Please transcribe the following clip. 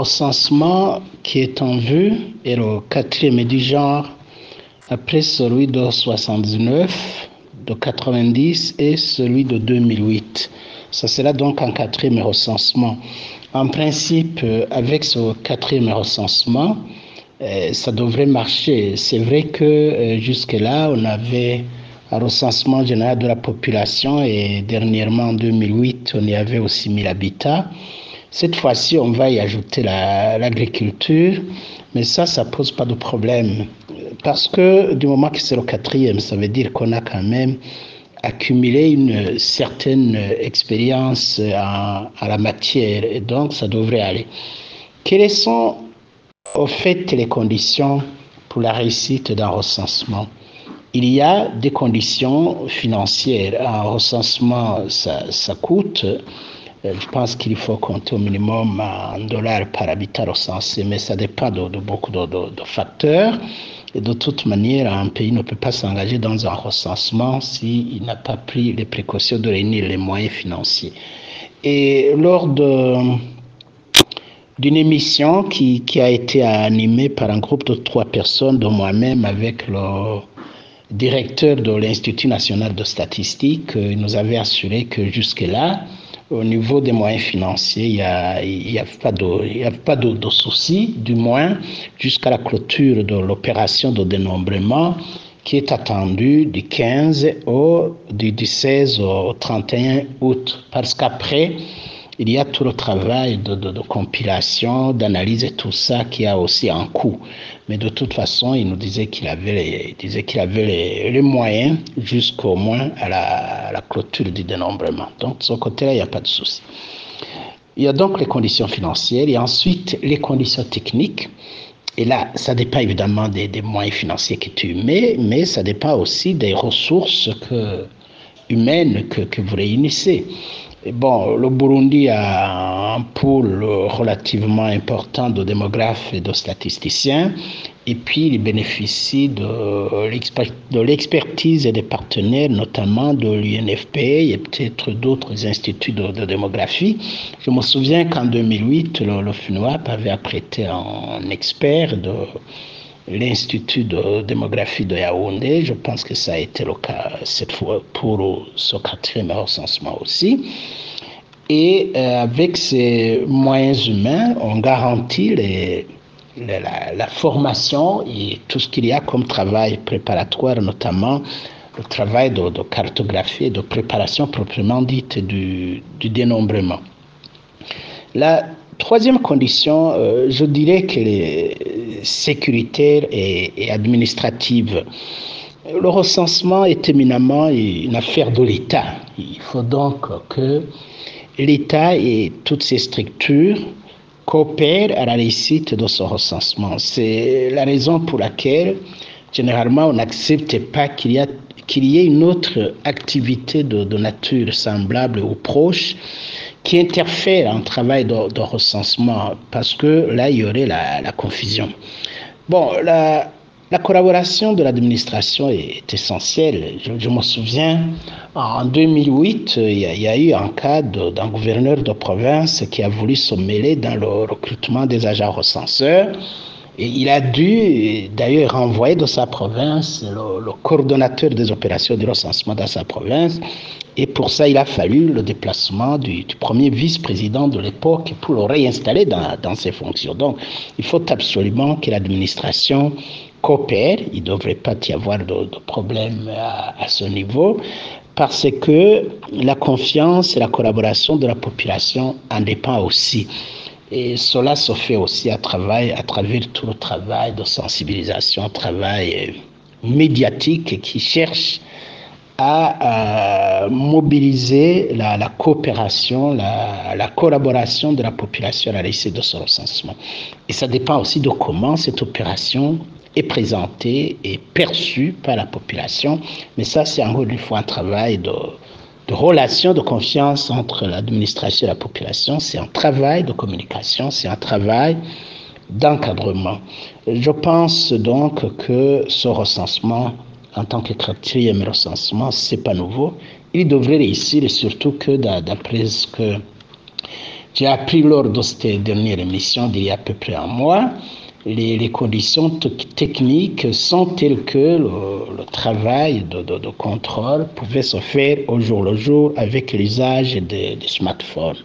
recensement qui est en vue est le quatrième du genre, après celui de 79, de 90 et celui de 2008. Ça sera donc un quatrième recensement. En principe, avec ce quatrième recensement, ça devrait marcher. C'est vrai que jusque-là, on avait un recensement général de la population et dernièrement, en 2008, on y avait aussi 1000 habitats. Cette fois-ci, on va y ajouter l'agriculture, mais ça pose pas de problème. Parce que du moment que c'est le quatrième, ça veut dire qu'on a quand même accumulé une certaine expérience en la matière, et donc ça devrait aller. Quelles sont au fait les conditions pour la réussite d'un recensement? Il y a des conditions financières. Un recensement, ça coûte. Je pense qu'il faut compter au minimum $1 par habitant recensé, mais ça dépend de beaucoup de facteurs. Et de toute manière, un pays ne peut pas s'engager dans un recensement s'il n'a pas pris les précautions de réunir les moyens financiers. Et lors d'une émission qui a été animée par un groupe de 3 personnes, dont moi-même avec le directeur de l'Institut national de statistique, il nous avait assuré que jusque-là, au niveau des moyens financiers, il n'y a pas de souci, du moins jusqu'à la clôture de l'opération de dénombrement qui est attendue du 16 au 31 août. Parce qu'après, il y a tout le travail de compilation, d'analyse et tout ça qui a aussi un coût. Mais de toute façon, il nous disait qu'il avait les moyens jusqu'au moins à la clôture du dénombrement. Donc, de ce côté-là, il n'y a pas de souci. Il y a donc les conditions financières et ensuite les conditions techniques. Et là, ça dépend évidemment des moyens financiers que tu mets, mais ça dépend aussi des ressources humaines que vous réunissez. Et bon, le Burundi a un pool relativement important de démographes et de statisticiens, et puis il bénéficie de l'expertise et des partenaires, notamment de l'UNFP et peut-être d'autres instituts de démographie. Je me souviens qu'en 2008, le FUNUAP avait apprêté un expert de l'Institut de démographie de Yaoundé. Je pense que ça a été le cas cette fois pour ce quatrième recensement aussi. Et avec ces moyens humains, on garantit la formation et tout ce qu'il y a comme travail préparatoire, notamment le travail de cartographie et de préparation proprement dite du dénombrement. La troisième condition, je dirais qu'elle est sécuritaire et administrative. Le recensement est éminemment une affaire de l'État. Il faut donc que l'État et toutes ses structures coopèrent à la réussite de ce recensement. C'est la raison pour laquelle, généralement, on n'accepte pas qu'il y ait une autre activité de nature semblable ou proche qui interfère en travail de recensement, parce que là, il y aurait la confusion. Bon, la collaboration de l'administration est essentielle. Je me souviens, en 2008, il y a eu un cas d'un gouverneur de province qui a voulu se mêler dans le recrutement des agents recenseurs. Et il a dû d'ailleurs renvoyer de sa province le coordonnateur des opérations de recensement dans sa province. Et pour ça, il a fallu le déplacement du premier vice-président de l'époque pour le réinstaller dans ses fonctions. Donc, il faut absolument que l'administration coopère. Il ne devrait pas y avoir de problème à ce niveau, parce que la confiance et la collaboration de la population en dépend aussi. Et cela se fait aussi à travers tout le travail de sensibilisation, travail médiatique qui cherche à mobiliser la coopération, la collaboration de la population à la réussite de ce recensement. Et ça dépend aussi de comment cette opération est présentée et perçue par la population. Mais ça, c'est encore une fois un travail de relation de confiance entre l'administration et la population. C'est un travail de communication, c'est un travail d'encadrement. Je pense donc que ce recensement, en tant que quatrième recensement, c'est pas nouveau. Il devrait réussir, et surtout que d'après ce que J'ai appris lors de cette dernière émission d'il y a à peu près un mois, les conditions techniques sont telles que le travail de contrôle pouvait se faire au jour le jour avec l'usage des smartphones.